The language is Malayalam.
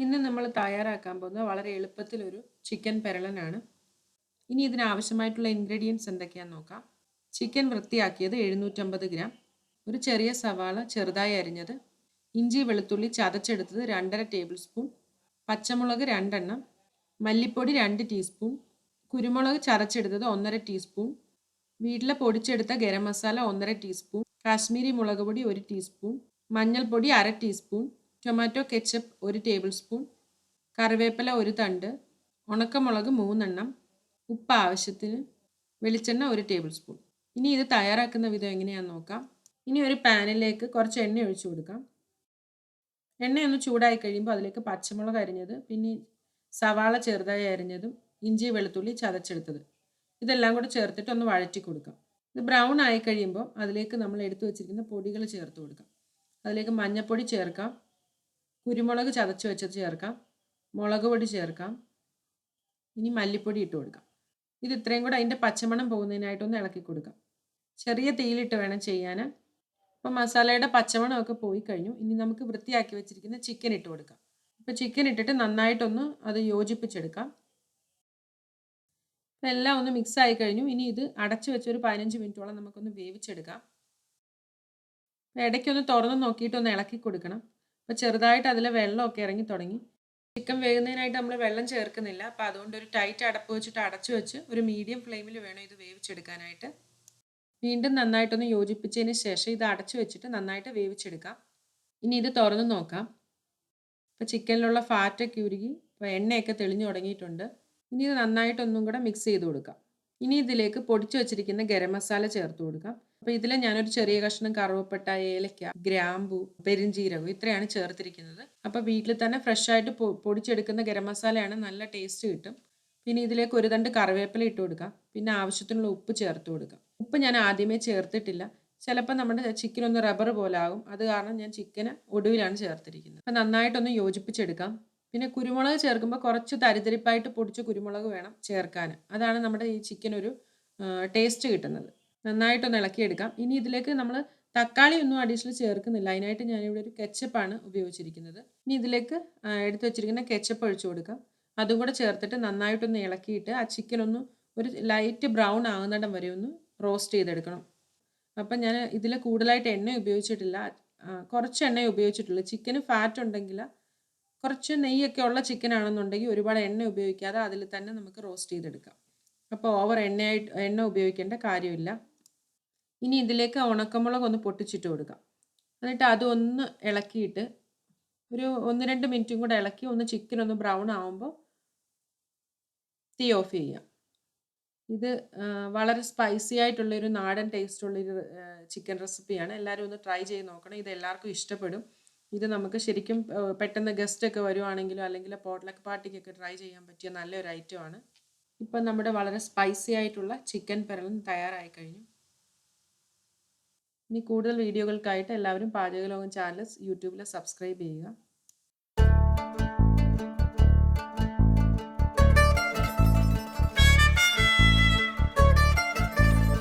ഇന്ന് നമ്മൾ തയ്യാറാക്കാൻ പോകുന്ന വളരെ എളുപ്പത്തിലൊരു ചിക്കൻ പെരളനാണ്. ഇനി ഇതിനാവശ്യമായിട്ടുള്ള ഇൻഗ്രീഡിയൻസ് എന്തൊക്കെയാണെന്ന് നോക്കാം. ചിക്കൻ വൃത്തിയാക്കിയത് 750 ഗ്രാം, ഒരു ചെറിയ സവാള ചെറുതായി അരിഞ്ഞത്, ഇഞ്ചി വെളുത്തുള്ളി ചതച്ചെടുത്തത് 2.5 ടേബിൾ സ്പൂൺ, പച്ചമുളക് 2 എണ്ണം, മല്ലിപ്പൊടി 2 ടീസ്പൂൺ, കുരുമുളക് ചതച്ചെടുത്തത് 1.5 ടീസ്പൂൺ, വീട്ടിലെ പൊടിച്ചെടുത്ത ഗരം മസാല 1.5 ടീസ്പൂൺ, കാശ്മീരി മുളക് പൊടി 1 ടീസ്പൂൺ, മഞ്ഞൾപ്പൊടി 1/2 teaspoon, tomato ketchup 1 table spoon, കറിവേപ്പില 1 തണ്ട്, ഉണക്കമുളക് 3 എണ്ണം, ഉപ്പ് ആവശ്യത്തിന്, വെളിച്ചെണ്ണ 1 ടേബിൾ സ്പൂൺ. ഇനി ഇത് തയ്യാറാക്കുന്ന വിധം എങ്ങനെയാണെന്ന് നോക്കാം. ഇനി ഒരു പാനിലേക്ക് കുറച്ച് എണ്ണ ഒഴിച്ചു കൊടുക്കാം. എണ്ണയൊന്ന് ചൂടായി കഴിയുമ്പോൾ അതിലേക്ക് പച്ചമുളക് അരിഞ്ഞത്, പിന്നെ സവാള ചെറുതായി അരിഞ്ഞതും, ഇഞ്ചി വെളുത്തുള്ളി ചതച്ചെടുത്തത് ഇതെല്ലാം കൂടെ ചേർത്തിട്ട് ഒന്ന് വഴറ്റി കൊടുക്കാം. ഇത് ബ്രൗൺ ആയി കഴിയുമ്പോൾ അതിലേക്ക് നമ്മൾ എടുത്തു വെച്ചിരിക്കുന്ന പൊടികൾ ചേർത്ത് കൊടുക്കാം. അതിലേക്ക് മഞ്ഞൾപ്പൊടി ചേർക്കാം, കുരുമുളക് ചതച്ച് വെച്ചത് ചേർക്കാം, മുളക് പൊടി ചേർക്കാം, ഇനി മല്ലിപ്പൊടി ഇട്ട് കൊടുക്കാം. ഇത് ഇത്രയും കൂടെ അതിൻ്റെ പച്ചമണം പോകുന്നതിനായിട്ടൊന്ന് ഇളക്കി കൊടുക്കാം. ചെറിയ തീയിലിട്ട് വേണം ചെയ്യാൻ. അപ്പോൾ മസാലയുടെ പച്ചമണമൊക്കെ പോയി കഴിഞ്ഞു. ഇനി നമുക്ക് വൃത്തിയാക്കി വെച്ചിരിക്കുന്ന ചിക്കൻ ഇട്ട് കൊടുക്കാം. അപ്പോൾ ചിക്കൻ ഇട്ടിട്ട് നന്നായിട്ടൊന്ന് അത് യോജിപ്പിച്ചെടുക്കാം. അപ്പോൾ എല്ലാം ഒന്ന് മിക്സ് ആയി കഴിഞ്ഞു. ഇനി ഇത് അടച്ചു വെച്ചൊരു 15 മിനിറ്റോളം നമുക്കൊന്ന് വേവിച്ചെടുക്കാം. ഇടയ്ക്കൊന്ന് തുറന്ന് നോക്കിയിട്ട് ഒന്ന് ഇളക്കി കൊടുക്കണം. അപ്പോൾ ചെറുതായിട്ട് അതിലെ വെള്ളമൊക്കെ ഇറങ്ങി തുടങ്ങി. ചിക്കൻ വേകുന്നതിനായിട്ട് നമ്മൾ വെള്ളം ചേർക്കുന്നില്ല. അപ്പോൾ അതുകൊണ്ട് ഒരു ടൈറ്റ് അടപ്പ് വെച്ചിട്ട് അടച്ചു വെച്ച് ഒരു മീഡിയം ഫ്ലെയിമിൽ വേണം ഇത് വേവിച്ചെടുക്കാനായിട്ട്. വീണ്ടും നന്നായിട്ടൊന്ന് യോജിപ്പിച്ചതിന് ശേഷം ഇത് അടച്ചു വെച്ചിട്ട് നന്നായിട്ട് വേവിച്ചെടുക്കാം. ഇനി ഇത് തുറന്ന് നോക്കാം. ഇപ്പോൾ ചിക്കനിലുള്ള ഫാറ്റൊക്കെ ഉരുകി ഇപ്പോൾ എണ്ണയൊക്കെ തെളിഞ്ഞു തുടങ്ങിയിട്ടുണ്ട്. ഇനി ഇത് നന്നായിട്ടൊന്നും കൂടെ മിക്സ് ചെയ്ത് കൊടുക്കാം. ഇനി ഇതിലേക്ക് പൊടിച്ചു വെച്ചിരിക്കുന്ന ഗരം മസാല ചേർത്ത് കൊടുക്കാം. അപ്പോൾ ഇതിൽ ഞാനൊരു ചെറിയ കഷ്ണം കറുവപ്പട്ട, ഏലക്ക, ഗ്രാമ്പു, പെരിഞ്ചീരകം ഇത്രയാണ് ചേർത്തിരിക്കുന്നത്. അപ്പോൾ വീട്ടിൽ തന്നെ ഫ്രഷ് ആയിട്ട് പൊടിച്ചെടുക്കുന്ന ഗരം മസാലയാണ്, നല്ല ടേസ്റ്റ് കിട്ടും. പിന്നെ ഇതിലേക്ക് ഒരു തണ്ട് കറിവേപ്പില ഇട്ട് കൊടുക്കാം. പിന്നെ ആവശ്യത്തിനുള്ള ഉപ്പ് ചേർത്ത് കൊടുക്കാം. ഉപ്പ് ഞാൻ ആദ്യമേ ചേർത്തിട്ടില്ല. ചിലപ്പോൾ നമ്മുടെ ചിക്കൻ ഒന്ന് റബ്ബർ പോലെ ആകും. അത് കാരണം ഞാൻ ചിക്കന് ഒടുവിലാണ് ചേർത്തിരിക്കുന്നത്. അപ്പോൾ നന്നായിട്ടൊന്ന് യോജിപ്പിച്ചെടുക്കാം. പിന്നെ കുരുമുളക് ചേർക്കുമ്പോൾ കുറച്ച് തരിതരിപ്പായിട്ട് പൊടിച്ച കുരുമുളക് വേണം ചേർക്കാൻ. അതാണ് നമ്മുടെ ഈ ചിക്കൻ ഒരു ടേസ്റ്റ് കിട്ടുന്നത്. നന്നായിട്ടൊന്ന് ഇളക്കിയെടുക്കാം. ഇനി ഇതിലേക്ക് നമ്മൾ തക്കാളി ഒന്നും അഡീഷണൽ ചേർക്കുന്നില്ല. അതിനായിട്ട് ഞാനിവിടെ ഒരു കെച്ചപ്പാണ് ഉപയോഗിച്ചിരിക്കുന്നത്. ഇനി ഇതിലേക്ക് എടുത്ത് വെച്ചിരിക്കുന്ന കെച്ചപ്പ് ഒഴിച്ചു കൊടുക്കാം. അതും കൂടെ ചേർത്തിട്ട് നന്നായിട്ടൊന്ന് ഇളക്കിയിട്ട് ആ ചിക്കൻ ഒന്ന് ഒരു ലൈറ്റ് ബ്രൗൺ ആകുന്നിടം വരെ ഒന്ന് റോസ്റ്റ് ചെയ്തെടുക്കണം. അപ്പം ഞാൻ ഇതിൽ കൂടുതലായിട്ട് എണ്ണ ഉപയോഗിച്ചിട്ടില്ല. കുറച്ച് എണ്ണ ഉപയോഗിച്ചിട്ടുള്ളൂ. ചിക്കന് ഫാറ്റ് ഉണ്ടെങ്കിൽ കുറച്ച് നെയ്യൊക്കെ ഉള്ള ചിക്കൻ ആണെന്നുണ്ടെങ്കിൽ ഒരുപാട് എണ്ണ ഉപയോഗിക്കാതെ അതിൽ തന്നെ നമുക്ക് റോസ്റ്റ് ചെയ്തെടുക്കാം. അപ്പോൾ ഓവർ എണ്ണ ഉപയോഗിക്കേണ്ട കാര്യമില്ല. ഇനി ഇതിലേക്ക് ഉണക്കമുളക് ഒന്ന് പൊട്ടിച്ചിട്ട് കൊടുക്കാം. എന്നിട്ട് അതൊന്ന് ഇളക്കിയിട്ട് ഒരു 1-2 മിനിറ്റും കൂടെ ഇളക്കി ഒന്ന് ചിക്കൻ ഒന്ന് ബ്രൗൺ ആകുമ്പോൾ തീ ഓഫ് ചെയ്യാം. ഇത് വളരെ സ്പൈസി ആയിട്ടുള്ളൊരു നാടൻ ടേസ്റ്റുള്ളൊരു ചിക്കൻ റെസിപ്പിയാണ്. എല്ലാവരും ഒന്ന് ട്രൈ ചെയ്ത് നോക്കണം. ഇത് എല്ലാവർക്കും ഇഷ്ടപ്പെടും. ഇത് നമുക്ക് ശരിക്കും പെട്ടെന്ന് ഗസ്റ്റൊക്കെ വരുവാണെങ്കിലോ അല്ലെങ്കിൽ പോട്ട്ലക്ക് പാർട്ടിക്കൊക്കെ ട്രൈ ചെയ്യാൻ പറ്റിയ നല്ലൊരു ഐറ്റമാണ്. ഇപ്പം നമ്മുടെ വളരെ സ്പൈസി ആയിട്ടുള്ള ചിക്കൻ പെരളൻ തയ്യാറായി കഴിഞ്ഞു. ഇനി കൂടുതൽ വീഡിയോകൾക്കായിട്ട് എല്ലാവരും പാചകലോകം ചാനൽ യൂട്യൂബിൽ സബ്സ്ക്രൈബ് ചെയ്യുക.